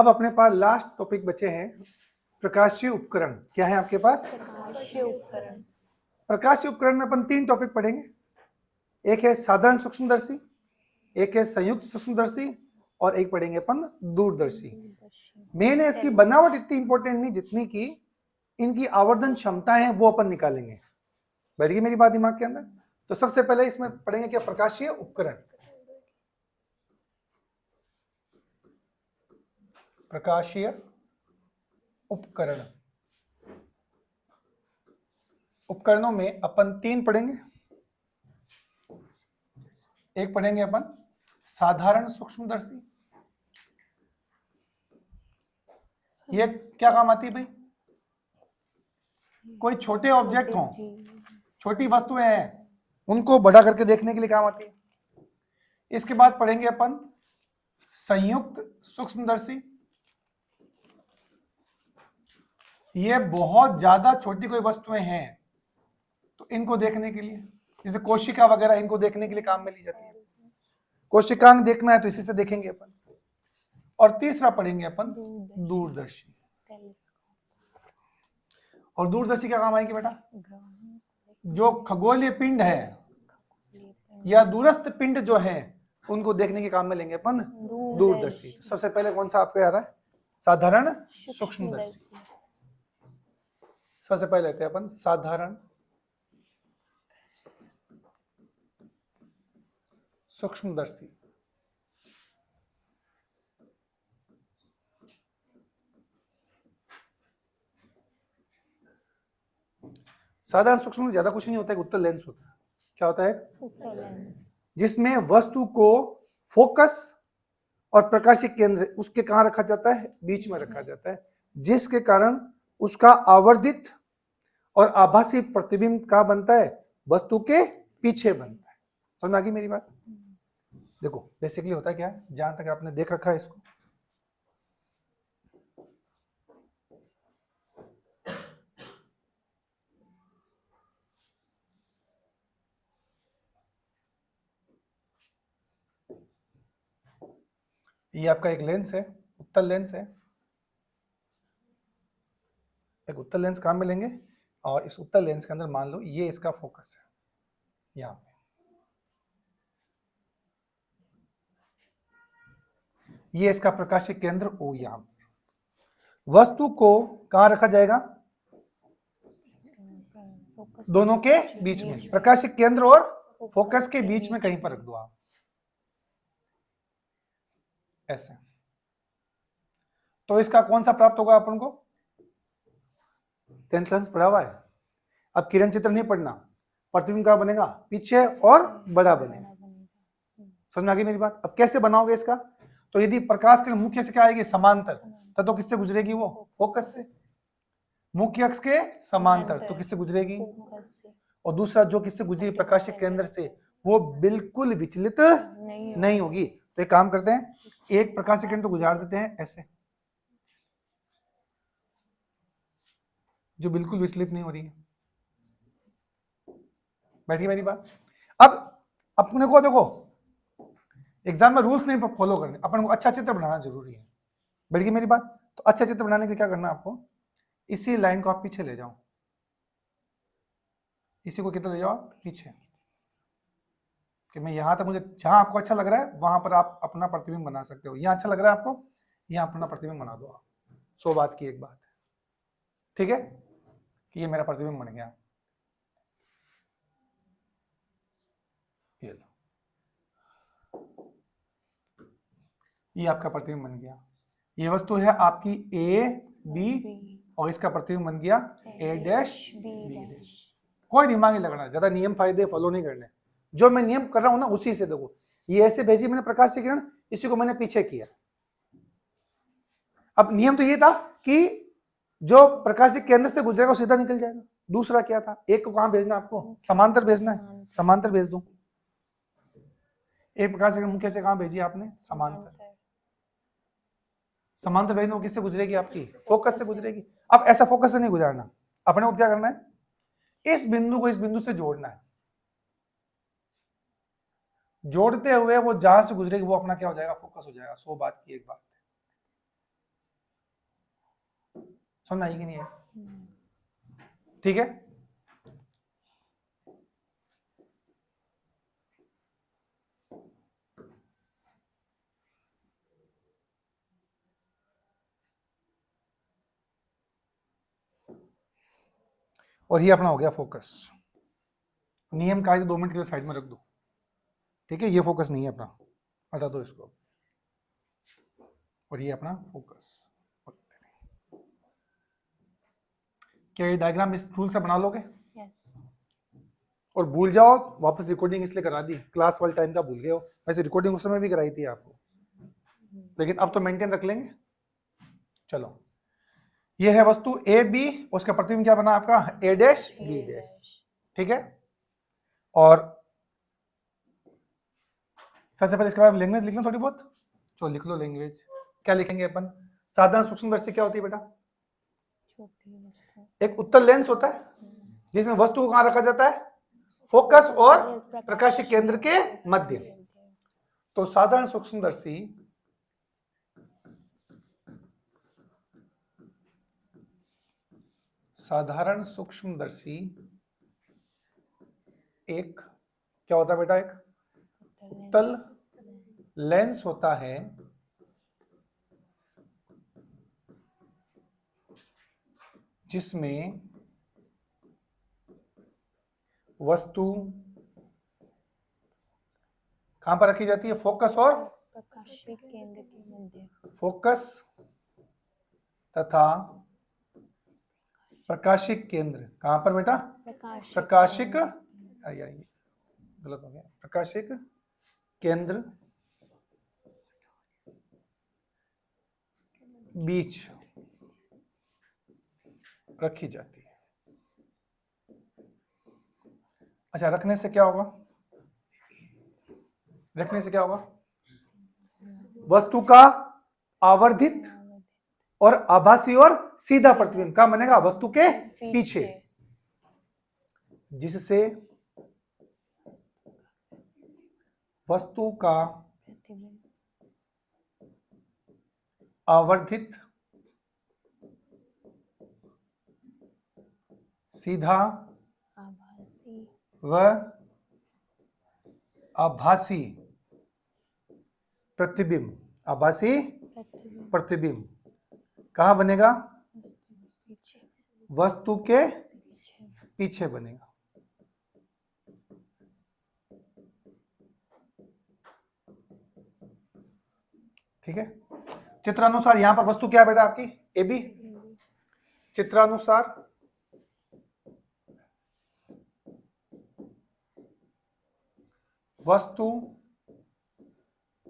अब अपने पास last topic बचे हैं प्रकाशीय उपकरण। क्या है आपके पास? प्रकाशीय उपकरण। प्रकाशीय उपकरण में अपन 3 टॉपिक पढ़ेंगे। एक है साधारण सूक्ष्मदर्शी, एक है संयुक्त सूक्ष्मदर्शी और एक पढ़ेंगे अपन दूरदर्शी। मेन है इसकी बनावट इतनी इंपॉर्टेंट नहीं जितनी कि इनकी आवर्धन क्षमताएं हैं वो अपन निकालेंगे। बैठ गई मेरी बात दिमाग के अंदर? तो सबसे पहले इसमें पढ़ेंगे क्या? प्रकाशीय उपकरण। प्रकाशीय उपकरण, उपकरणों में अपन 3 पढ़ेंगे। एक पढ़ेंगे अपन साधारण सूक्ष्मदर्शी। ये क्या काम आती है भाई? कोई छोटे ऑब्जेक्ट हों, छोटी वस्तुएं हैं, उनको बड़ा करके देखने के लिए काम आती है। इसके बाद पढ़ेंगे अपन संयुक्त सूक्ष्मदर्शी। ये बहुत ज्यादा छोटी कोई वस्तुएं हैं तो इनको देखने के लिए, जैसे कोशिका वगैरह, इनको देखने के लिए काम में ली जाती है। कोशिकांग देखना है तो इसी से देखेंगे अपन। और तीसरा पढ़ेंगे अपन दूरदर्शी। और दूरदर्शी क्या काम आएगी बेटा? जो खगोलीय पिंड है या दूरस्थ पिंड जो है उनको देखने के काम में लेंगे अपन दूरदर्शी। सबसे पहले कौन सा आपको आ रहा है? साधारण सूक्ष्मदर्शी। सबसे पहले लेते हैं अपन साधारण सूक्ष्मदर्शी। साधारण सूक्ष्म ज्यादा कुछ नहीं होता है, उत्तल लेंस होता है। क्या होता है? उत्तल लेंस, जिसमें वस्तु को फोकस और प्रकाशीय केंद्र उसके कहां रखा जाता है? बीच में रखा जाता है, जिसके कारण उसका आवर्धित और आभासी प्रतिबिंब का बनता है? वस्तु के पीछे बनता है। समझ आ गई मेरी बात? देखो बेसिकली होता क्या है, जहां तक आपने देख रखा है इसको, ये आपका एक लेंस है, उत्तल लेंस है। एक उत्तल लेंस काम में लेंगे और इस उत्तल लेंस के अंदर मान लो ये इसका फोकस है, यहाँ पे ये इसका प्रकाशीय केंद्र ओ, यहाँ पे वस्तु को कहां रखा जाएगा? दोनों के बीच में, प्रकाशीय केंद्र और फोकस के बीच में कहीं पर रख दो आप, ऐसे। तो इसका कौन सा प्राप्त होगा अपन को? 10th क्लास पढ़ा हुआ है। अब किरण चित्र नहीं पढ़ना, प्रतिबिंब का बनेगा पीछे और बड़ा बनेगा। समझ में आ गई मेरी बात? अब कैसे बनाओगे इसका? तो यदि प्रकाश किरण मुख्य से क्या आएगी? समांतर, तो किससे गुजरेगी? वो फोकस से। मुख्य अक्ष के समांतर तो किससे गुजरेगी? और दूसरा जो किससे गुजरेगी? प्रकाशीय केंद्र से, वो बिल्कुल विचलित नहीं होगी। तो एक काम करते हैं, एक प्रकाशीय केंद्र तो गुजार देते हैं ऐसे, जो बिल्कुल विचलित नहीं हो रही है। बैठी मेरी बात? अब अपने को देखो एग्जाम में रूल्स नहीं फॉलो करने, अपन को अच्छा चित्र बनाना जरूरी है। बैठ गई मेरी बात? तो अच्छा चित्र बनाने के लिए क्या करना है आपको? इसी लाइन को आप पीछे ले जाओ, इसी को कितना ले जाओ पीछे, कि मैं यहां तक, मुझे जहां आपको अच्छा लग रहा है वहां पर आप अपना प्रतिबिंब बना सकते हो। यहां अच्छा लग रहा है आपको, यहां अपना प्रतिबिंब बना दो आप। 100 बात की एक बात है, ठीक है, कि ये मेरा प्रतिबिंब बन गया। ये लो, ये आपका प्रतिबिंब बन गया। ये वस्तु है आपकी ए बी और इसका प्रतिबिंब बन गया ए डैश बी डैश। कोई दिमाग नहीं लगना, ज्यादा नियम फायदे फॉलो नहीं करने। जो मैं नियम कर रहा हूं ना उसी से देखो, ये ऐसे भेजी मैंने प्रकाश से किरण, इसी को मैंने पीछे किया। अब नियम तो ये था कि जो प्रकाश के केंद्र से गुजरेगा वो सीधा निकल जाएगा। दूसरा क्या था? एक को कहां भेजना आपको? समांतर भेजना है, समांतर भेज दो। एक प्रकाश से मुख्य से कहां भेजी आपने? समांतर। समांतर भेजना वो किससे गुजरेगी? आपकी फोकस से गुजरेगी। अब ऐसा फोकस से नहीं गुजारना, अपने को क्या करना है? इस बिंदु को इस बिंदु से जोड़ना है। जोड़ते हुए वो जहां से गुजरेगी वो अपना क्या हो जाएगा? फोकस हो जाएगा। 100 बात की एक बात। समझ आई कि नहीं है? ठीक है, और ये अपना हो गया फोकस। नियम का 2 मिनट के लिए साइड में रख दो, ठीक है, ये फोकस नहीं है अपना, हटा दो इसको, और ये अपना फोकस। क्या ये डायग्राम इस रूल से बना लोगे? और भूल जाओ, वापस रिकॉर्डिंग इसलिए करा दी, क्लास वाले टाइम का भूल गए हो, वैसे रिकॉर्डिंग उस समय भी कराई थी आपको, लेकिन अब तो मेंटेन रख लेंगे। चलो, ये है वस्तु ए बी, उसका प्रतिबिंब क्या बना आपका? ए डैश बी डैश, ठीक है। और सबसे पहले इसके बारे में लैंग्वेज लिख लो थोड़ी बहुत, चलो लिख लो लैंग्वेज। क्या लिखेंगे अपन? साधारण सूक्ष्मदर्शी क्या होती है बेटा? एक उत्तल लेंस होता है जिसमें वस्तु को कहां रखा जाता है? फोकस और प्रकाशिक केंद्र के मध्य। तो साधारण सूक्ष्मदर्शी एक क्या होता है बेटा? एक उत्तल लेंस होता है जिसमें वस्तु कहां पर रखी जाती है? फोकस और प्रकाशिक केंद्र के मध्य। फोकस तथा प्रकाशिक केंद्र कहां पर बेटा? प्रकाशिक, गलत हो गया, प्रकाशिक केंद्र बीच रखी जाती है। अच्छा, रखने से क्या होगा? रखने से क्या होगा? वस्तु का आवर्धित और आभासी और सीधा प्रतिबिंब का बनेगा वस्तु के पीछे, जिससे वस्तु का आवर्धित, सीधा व आभासी प्रतिबिंब, आभासी प्रतिबिंब कहां बनेगा? वस्तु के पीछे बनेगा। ठीक है, चित्रानुसार यहां पर वस्तु क्या है बेटा आपकी? A B. चित्रानुसार वस्तु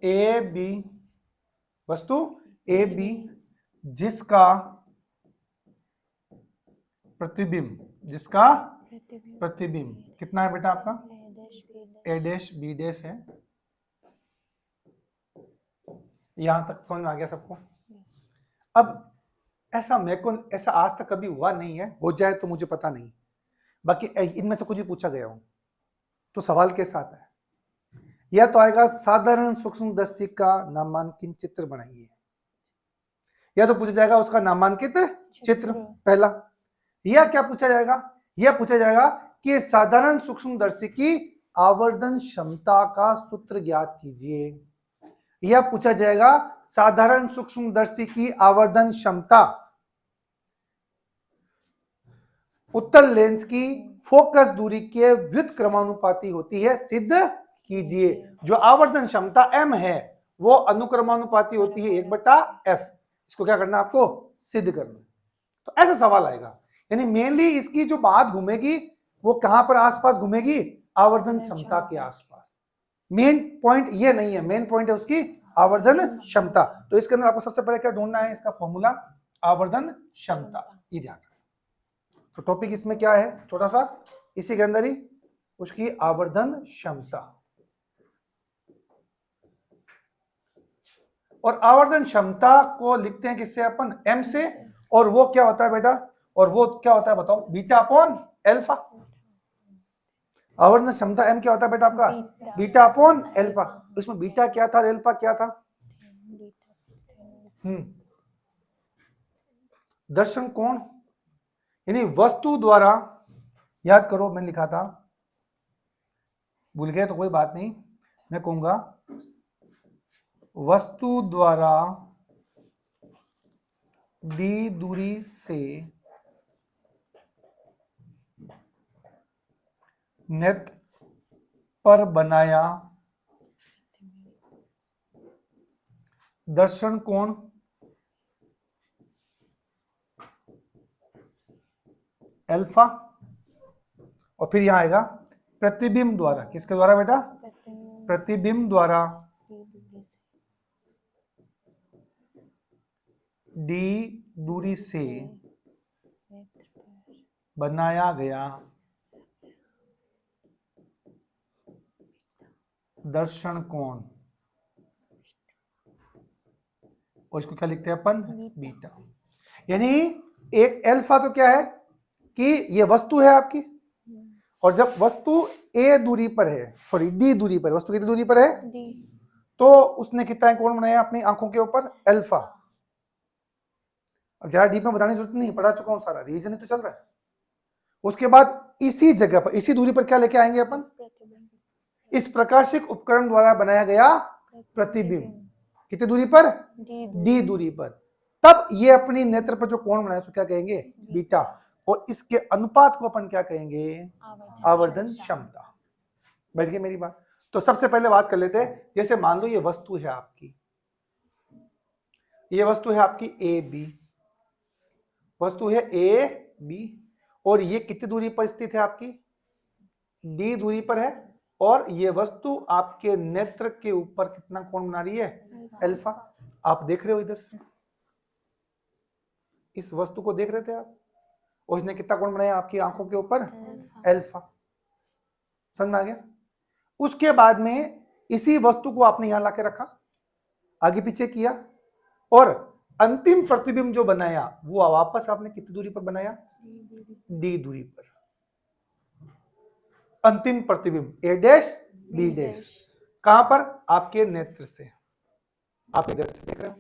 ए बी, वस्तु ए बी जिसका प्रतिबिंब, जिसका प्रतिबिंब कितना है बेटा आपका? ए डैश बी डैश है। यहां तक समझ में आ गया सबको? अब ऐसा मेरे को ऐसा आज तक कभी हुआ नहीं है, हो जाए तो मुझे पता नहीं, बाकी इनमें से कुछ भी पूछा गया हो तो सवाल कैसा आता है? यह तो आएगा साधारण सूक्ष्मदर्शी का नामांकित चित्र बनाइए, या तो पूछा जाएगा उसका नामांकित चित्र पहला, या क्या पूछा जाएगा? यह पूछा जाएगा कि साधारण सूक्ष्मदर्शी की आवर्धन क्षमता का सूत्र ज्ञात कीजिए। यह पूछा जाएगा साधारण सूक्ष्मदर्शी की आवर्धन क्षमता उत्तल लेंस की फोकस दूरी के व्युत्क्रमानुपाती होती है, सिद्ध कीजिए। जो आवर्धन क्षमता m है वो अनुक्रमानुपाती होती है 1/f। इसको क्या करना? आपको सिद्ध करना। तो ऐसा सवाल आएगा, यानी मेनली इसकी जो बात घूमेगी वो कहां पर आसपास घूमेगी? आवर्धन क्षमता के आसपास। मेन पॉइंट ये नहीं है, मेन पॉइंट है उसकी आवर्धन क्षमता। तो इसके अंदर आपको सबसे पहले क्या ढूंढना है? इसका फॉर्मूला आवर्धन क्षमता, ये ध्यान रखना। तो टॉपिक इसमें क्या है छोटा सा, इसी के अंदर ही उसकी आवर्धन क्षमता। और आवर्धन क्षमता को लिखते हैं किससे? अपन m से। और वो क्या होता है बेटा? और वो क्या होता है बताओ? Beta upon alpha. आवर्धन क्षमता m क्या होता है बेटा आपका? Beta upon alpha. इसमें बीटा क्या था, एल्फा क्या था? दर्शन कोण यानी वस्तु द्वारा, याद करो मैंने लिखा था, भूल गए तो कोई बात नहीं, मैं कहूंगा वस्तु द्वारा डी दूरी से नेत्र पर बनाया दर्शन कोण अल्फा, और फिर यहां आएगा प्रतिबिंब द्वारा, किसके द्वारा बेटा? प्रतिबिंब द्वारा डी दूरी से बनाया गया दर्शन कोण, और इसको क्या लिखते हैं अपन? बीटा। यानी एक अल्फा तो क्या है कि ये वस्तु है आपकी, और जब वस्तु ए दूरी पर है, सॉरी डी दूरी पर, वस्तु कितनी दूरी पर है? तो उसने कितना कोण बनाया अपनी आंखों के ऊपर? अल्फा। अब ज्यादा डीप में बताने की जरूरत नहीं, पढ़ा चुका हूं सारा, रिवीजन ही तो चल रहा है। उसके बाद इसी जगह पर, इसी दूरी पर क्या लेके आएंगे अपन? इस प्रकाशिक उपकरण द्वारा बनाया गया प्रतिबिंब। कितनी दूरी पर? डी दूरी पर। तब ये अपनी नेत्र पर जो कोण बनाया उसको क्या कहेंगे? बीटा। और इसके अनुपात को अपन क्या कहेंगे? आवर्धन क्षमता। बैठ गई मेरी बात? तो सबसे पहले बात कर लेते हैं, जैसे मान लो ये वस्तु है आपकी, ये वस्तु है आपकी ए बी, वस्तु है ए बी, और ये कितनी दूरी पर स्थित है आपकी? डी दूरी पर है, और ये वस्तु आपके नेत्र के ऊपर कितना कोण बना रही है? अल्फा। आप देख रहे हो इधर से, इस वस्तु को देख रहे थे आप, और इसने कितना कोण बनाया आपकी आंखों के ऊपर? अल्फा। समझ में आ गया? उसके बाद में इसी वस्तु को आपने यहां लाके रखा, आगे पीछे किया, और अंतिम प्रतिबिंब जो बनाया वो वापस आपने कितनी दूरी पर बनाया? डी दूरी पर। अंतिम प्रतिबिंब ए डैश बी डैश, कहां पर? आपके नेत्र से, आप इधर से देख रहे हो।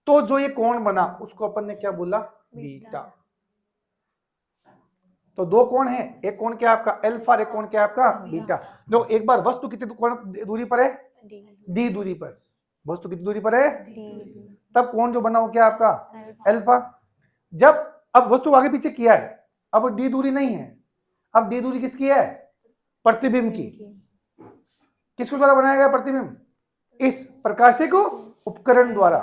तो जो ये कोण बना उसको अपन ने क्या बोला? बीटा। तो दो कोण है, एक कोण क्या आपका? अल्फा, एक कोण क्या आपका? बीटा। देखो एक बार वस्तु कितनी कोण दूरी पर है? डी दूरी पर। वस्तु कितनी दूरी पर है? तब कोण जो बना वो क्या आपका? अल्फा। जब अब वस्तु आगे पीछे किया है, अब डी दूरी नहीं है, अब डी दूरी किसकी है? प्रतिबिंब की। किसके द्वारा बनाया गया प्रतिबिंब? इस प्रकाशिक उपकरण द्वारा।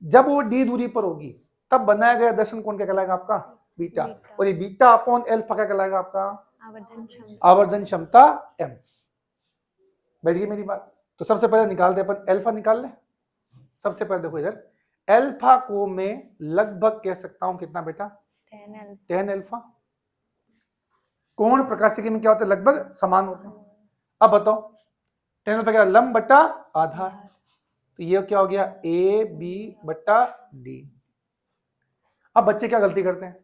जब वो डी दूरी पर होगी तब बनाया गया दर्शन कोण क्या कहलाएगा आपका? बीटा। और ये बीटा अपॉन अल्फा क्या कहलाएगा आपका? आवर्धन क्षमता m। बैठ गई मेरी बात? तो सबसे पहले निकालते अपन, अल्फा निकाल ले। सबसे पहले देखो इधर, अल्फा को मैं लगभग कह सकता हूं कितना बेटा? 10 अल्फा। कोण प्रकाशिकी में क्या होता है? लगभग समान होते हैं। अब बताओ 10 अल्फा क्या? लंब बटा आधार। तो ये क्या हो गया? ए बी बटा डी। अब बच्चे क्या गलती करते हैं?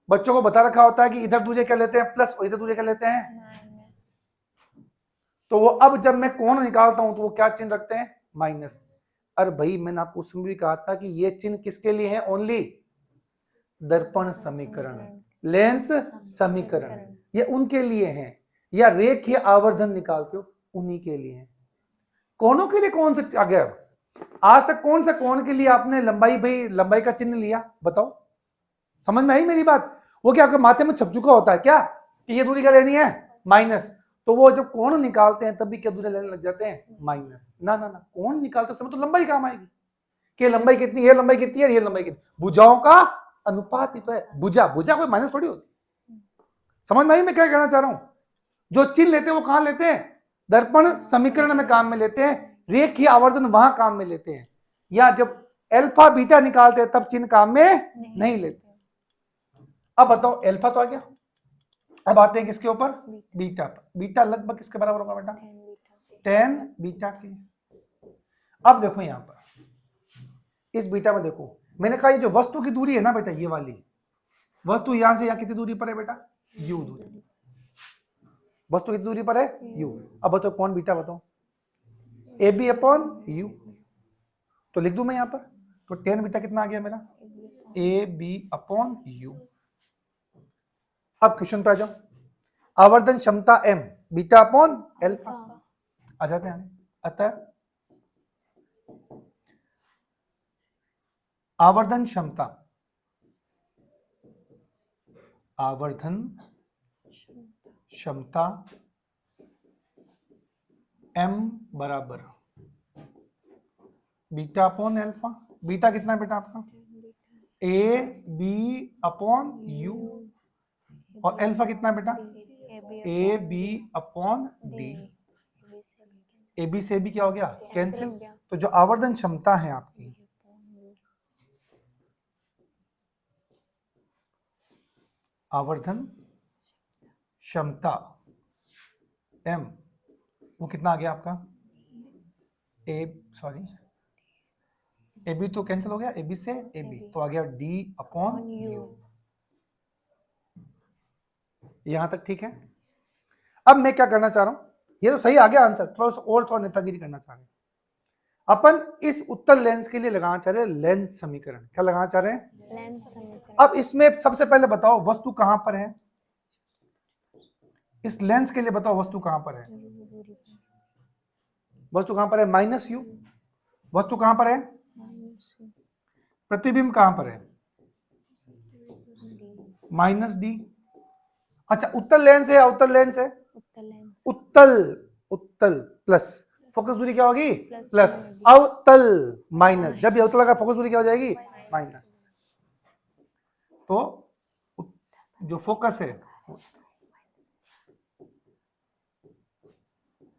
बच्चों को बता रखा होता है कि इधर दूरी क्या लेते हैं? प्लस, और इधर दूरी क्या लेते हैं? तो वो अब जब मैं कोण निकालता हूं तो वो क्या चिन्ह रखते हैं? माइनस। अरे भाई मैंने आपको उसमें भी कहा था कि ये चिन्ह किसके लिए है? ओनली दर्पण समीकरण, लेंस समीकरण, ये उनके लिए हैं। या रेखीय आवर्धन निकालते हो उन्हीं के लिए है। कोणों के लिए कौन से आ गया? आज तक कौन सा कोण के लिए आपने लंबाई, भाई लंबाई का चिन्ह लिया? बताओ, समझ में आई मेरी बात? वो क्या आपके माथे में छप चुका होता है क्या कि ये दूरी क्या लेनी है? माइनस। तो वो जब कोण निकालते हैं तब भी क्या दूरी लेने लग जाते हैं? माइनस। ना ना ना, कोण निकालते समय तो लंबाई काम आएगी कि लंबाई कितनी है, लंबाई कितनी है, ये लंबाई कितनी। भुजाओं का अनुपात ही तो है। भुजा भुजा कोई माइनस थोड़ी होती। समझ में आई मैं क्या कहना चाह रहा हूं? जो चिन्ह लेते हैं वो कहां लेते हैं? दर्पण समीकरण में काम में लेते हैं, रेखीय आवर्धन वहां काम में लेते हैं। या जब अल्फा बीटा निकालते हैं तब चिन्ह काम में नहीं लेते। अब बताओ अल्फा तो आ गया, अब आते हैं किसके ऊपर? बीटा पर। बीटा लगभग किसके बराबर होगा बेटा? 10 बीटा के। अब देखो यहां पर इस बीटा में देखो, मैंने कहा ये जो वस्तु की दूरी है ना बेटा, ये वाली वस्तु यहां से यहां कितनी दूरी पर है बेटा? u दूरी। वस्तु कितनी दूरी पर है? u। अब बताओ कौन बीटा? बताओ ए बी अपॉन यू। तो लिख दूं मैं यहां पर, तो टेन बीटा कितना आ गया मेरा, ए बी अपॉन यू। अब क्वेश्चन पे आ जाओ, आवर्धन क्षमता m बीटा अपॉन एल्फा आ जाते हैं। अतः आवर्धन क्षमता m बराबर बीटा अपॉन एल्फा। बीटा कितना है बेटा आपका, ए बी अपॉन यू, और एल्फा कितना है बेटा, A B upon D. A B से भी क्या हो गया, कैंसिल। तो जो आवर्धन क्षमता है आपकी, आवर्धन क्षमता m, वो कितना आ गया आपका, ए बी तो कैंसिल हो गया, ए बी से ए बी, तो आ गया डी अपॉन यू। यहां तक ठीक है। अब मैं क्या करना चाह रहा हूं, ये तो सही आ गया आंसर, थोड़ा नेतागिरी करना चाह रहे हैं। अपन इस उत्तर लेंस के लिए लगाना चाह रहे हैं लेंस समीकरण। क्या लगाना चाह रहे हैं, लेंस समीकरण। अब इसमें सबसे पहले बताओ वस्तु कहां पर है, इस लेंस के लिए बताओ वस्तु कहां पर है, वस्तु कहां पर है, माइनस यू। वस्तु कहां पर है, प्रतिबिंब कहां पर है, माइनस डी। अच्छा उत्तल लेंस है या उत्तल लेंस है, उत्तल, उत्तल प्लस, फोकस दूरी क्या होगी, प्लस, अवतल माइनस। जब ये अवतल लगा फोकस दूरी क्या हो जाएगी, माइनस। तो जो फोकस है,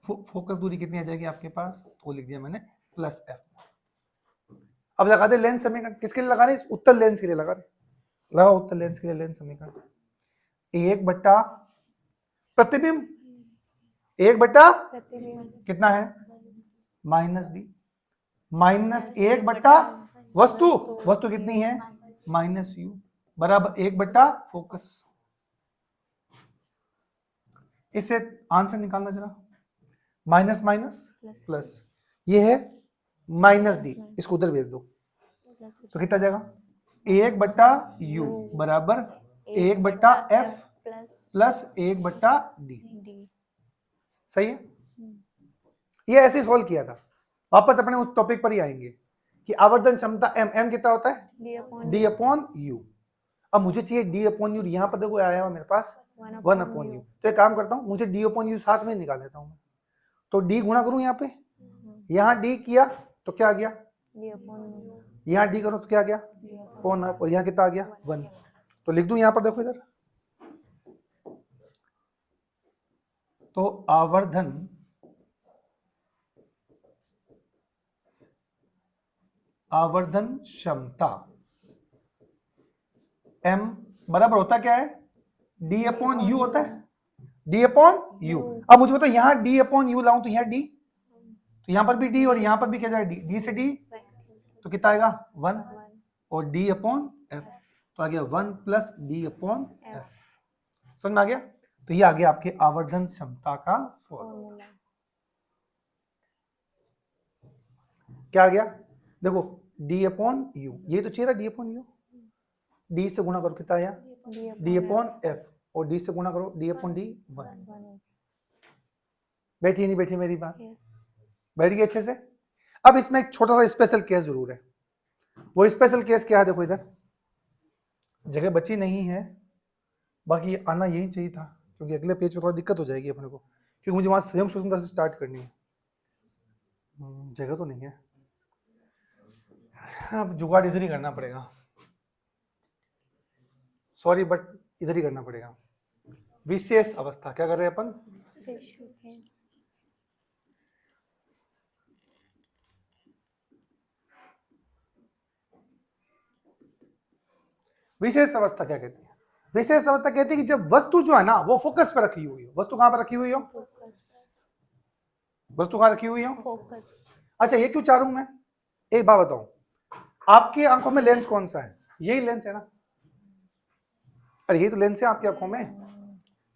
फोकस दूरी कितनी आ जाएगी आपके पास, तो लिख दिया मैंने प्लस एफ। अब लगा दे लेंस समीकरण। किसके लिए लगा रहे, इस उत्तल लेंस के लिए लगा रहे, लगा उत्तल लेंस के लिए लेंस समीकरण। एक बट्टा प्रतिबिंब, एक बट्टा कितना है, माइनस डी, माइनस एक बट्टा वस्तु, वस्तु कितनी है, माइनस यू, बराबर एक बट्टा फोकस। इससे आंसर निकालना जरा, माइनस माइनस प्लस, ये है माइनस डी, इसको उधर भेज दो, तो कितना जाएगा, एक बट्टा यू बराबर एक बट्टा एफ प्लस एक बट्टा डी। सही है। ये ऐसे ही सोल्व किया था। वापस अपने उस टॉपिक पर ही आएंगे कि आवर्धन क्षमता m कितना होता है, d अपॉन यू। अब मुझे चाहिए d अपॉन यू, यहाँ पर देखो आया हुआ मेरे पास 1 अपॉन यू। तो एक काम करता हूँ, मुझे d अपॉन यू साथ में निकाल लेता हूँ मैं। तो d गुणा करूँ यहाँ पे, यहाँ d किया तो क्या आ गया, यहाँ d करो तो क्या आ गया, अपॉन, और यहाँ कितना आ गया 1। तो लिख दूं यहाँ पर, देखो इधर, तो आवर्धन क्षमता m बराबर होता क्या है, d अपॉन यू होता है, d अपॉन यू। अब मुझे बताओ यहाँ d अपॉन यू लाऊं तो यहाँ d, तो यहाँ पर भी d और यहाँ पर भी क्या जाएगा d, d से d तो कितना आएगा 1, और d अपॉन f तो आ गया 1 प्लस d अपॉन f। समझ में आ गया। तो ये आ गया आपके आवर्धन क्षमता का फॉर्मूला। क्या आ गया, देखो d अपॉन यू, ये तो चाहिए था d अपॉन यू, d से गुणा करो कितना आया d अपॉन f, और d से गुणा करो d अपॉन d 1। बैठी नहीं बैठी मेरी बात, बैठ गई अच्छे से। अब इसमें एक छोटा सा स्पेशल केस जरूर है। वो स्पेशल केस क्या है, देखो इधर जगह बची नहीं है, बाकी आना यही चाहिए था, क्योंकि अगले पेज पे थोड़ा दिक्कत हो जाएगी अपने को, क्योंकि मुझे वहां संयुक्त सूक्ष्मता से स्टार्ट करनी है। जगह तो नहीं है, अब जुगाड़ इधर ही करना पड़ेगा, सॉरी बट इधर ही करना पड़ेगा। विशेष अवस्था क्या कर रहे हैं अपन, विशेष अवस्था क्या कहती है, विशेष अवस्था कहती है कि जब वस्तु जो है ना वो फोकस पर रखी हुई हो। वस्तु कहां पर रखी हुई हो, वस्तु कहां रखी हुई हो, फोकस। अच्छा ये क्यों चाह रहा हूं मैं, एक बात बताऊं, आपकी आंखों में लेंस कौन सा है, यही लेंस है ना, अरे यही तो लेंस है आपकी आंखों में।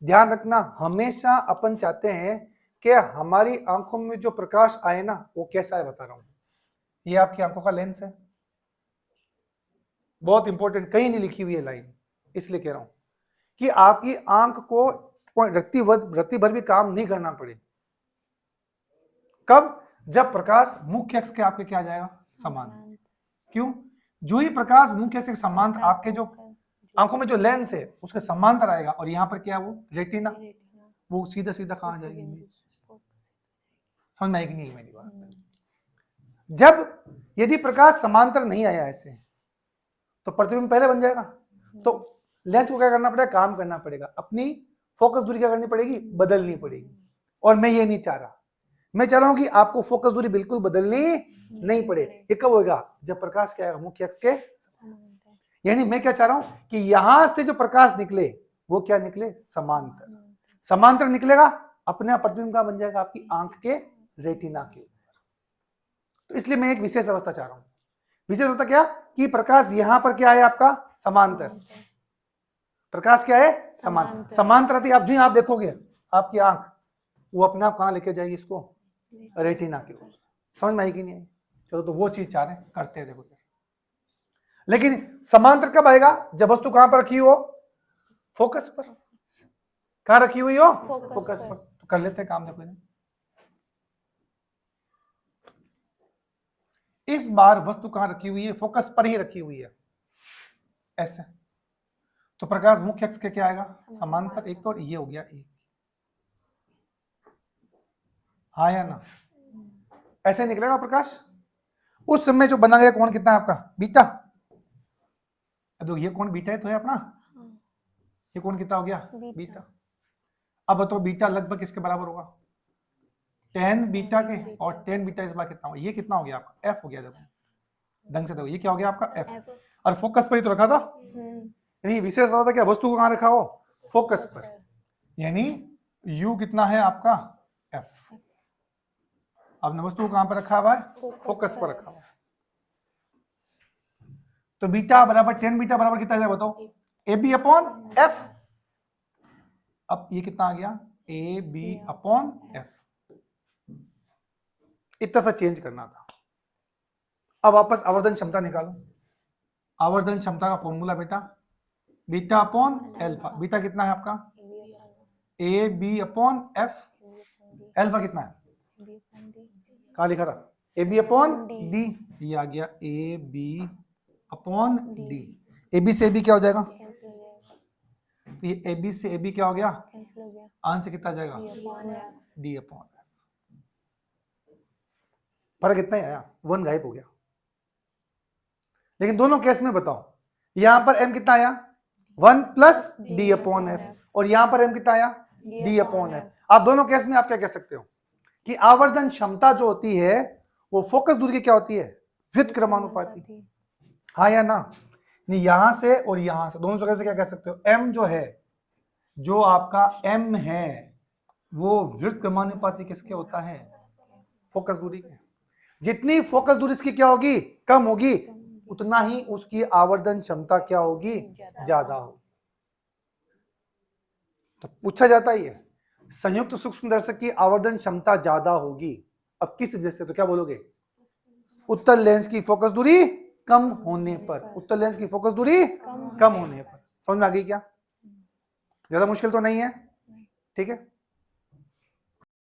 ध्यान रखना, हमेशा अपन चाहते हैं कि हमारी आंखों में जो प्रकाश आए ना वो कैसा है, बता रहा हूं। ये आपकी आंखों का लेंस है, बहुत इंपॉर्टेंट, कहीं नहीं लिखी हुई है लाइन, इसलिए कह रहा हूं कि आपकी आंख को रत्ती भर भी काम नहीं करना पड़े। कब? जब प्रकाश मुख्य अक्ष के आपके क्या आ जाएगा, समान। क्यों? जो ही प्रकाश मुख्य अक्ष के समांतर आपके जो आंखों में जो लेंस है उसके समांतर आएगा, और यहाँ पर क्या है वो रेटिना, वो सीधा सीधा कहाँ जाएगी, समझ में आएगी नहीं मेरी बात? जब यदि प्रकाश समांतर नहीं आया ऐसे तो प्रतिबिंब पहले बन जाएगा, तो लेंस को क्या करना पड़ेगा, काम करना पड़ेगा, अपनी फोकस दूरी क्या करनी पड़ेगी, बदलनी पड़ेगी। और मैं ये नहीं चाह रहा, मैं चाह रहा हूं कि आपको फोकस दूरी बिल्कुल बदलनी नहीं पड़े। ये कब होगा, जब प्रकाश क्या आएगा मुख्य अक्ष के, यानी मैं क्या चाह रहा हूं कि यहां से जो प्रकाश निकले वो क्या निकले, समांतर। समांतर निकलेगा, अपने आप प्रतिबिंब का बन जाएगा आपकी आंख के रेटिना के ऊपर। तो इसलिए मैं एक विशेष अवस्था चाह रहा हूं। विशेष अवस्था क्या, कि प्रकाश यहां पर क्या है आपका, समांतर। प्रकाश क्या है, समांतर। समांतर आप जो आप देखोगे आपकी आंख वो अपने आप कहां लेके जाएगी इसको, रेटिना के ऊपर। समझ में आई कि नहीं आई? चलो, तो वो चीज चाह रहे हैं, करते हैं, देखो। लेकिन समांतर कब आएगा, जब वस्तु कहां पर रखी हो, फोकस पर। कहां रखी हुई हो, फोकस पर। तो कर लेते हैं काम, देखो। इस बार वस्तु कहां रखी हुई है, फोकस पर ही रखी हुई है, ऐसे। तो प्रकाश मुख्य अक्ष के क्या आएगा, समांतर। एक तो ये हो गया एक, हाँ या ना, ऐसे निकलेगा प्रकाश। उस समय जो बना गया कोण कितना है आपका, बीटा। तो ये कोण बीटा है तो है अपना, ये कोण कितना हो गया, बीटा। अब बताओ बीटा लगभग किसके बराबर होगा, tan बीटा के, और tan बीटा इस बार कितना होगा, ये कितना हो गया आपका, f हो गया। देखो ढंग से देखो, ये क्या हो गया आपका, f। और फोकस पर ही तो रखा था, यानी विशेष होता क्या, वस्तु को कहां रखा हो, फोकस पर, यानी u कितना है आपका, f। अब वस्तु को कहां पर रखा हुआ है, फोकस पर रखा हुआ है। तो बीटा बराबर tan बीटा बराबर कितना है बताओ, ab अपॉन f। अब ये कितना आ गया, ab अपॉन f। इतना सा चेंज करना था। अब वापस आवर्धन क्षमता निकालो। आवर्धन क्षमता का फॉर्मूला बेटा, बीटा अपॉन एल्फा। बीटा कितना है आपका, A B upon F. Alpha कितना है, कहां लिखा था, ए बी अपॉन डी। ये आ गया A B upon D. A B से ए बी क्या हो जाएगा, तो ये ए बी से ए बी क्या हो गया, आंसर से कितना जाएगा, डी अपॉन एफ। फर्क कितना ही आया, 1 गायब हो गया। लेकिन दोनों केस में बताओ, यहां पर m कितना आया, 1 प्लस डी अपॉन एफ, और यहां पर m कितना आया, डी अपॉन एफ। आप दोनों केस में आप क्या कह सकते हो कि आवर्धन क्षमता जो होती है वो फोकस दूरी की क्या होती है, व्युत्क्रमानुपाती। हाँ या ना, नहीं, यहां से और यहां से, दोनों जगह से क्या कह सकते हो, m जो है, जो आपका m है वो व्युत्क्रमानुपाती किसके होता है, फोकस दूरी के। जितनी फोकस दूरी इसकी क्या होगी, कम होगी, उतना ही उसकी आवर्धन क्षमता क्या होगी, ज्यादा होगी। तो पूछा जाता ही है, संयुक्त सूक्ष्म दर्शक की आवर्धन क्षमता ज्यादा होगी। अब किस वजह से, तो क्या बोलोगे, उत्तल लेंस की फोकस दूरी कम होने पर। उत्तल लेंस की फोकस दूरी कम होने पर। समझ में आ गई क्या, ज्यादा मुश्किल तो नहीं है, ठीक है।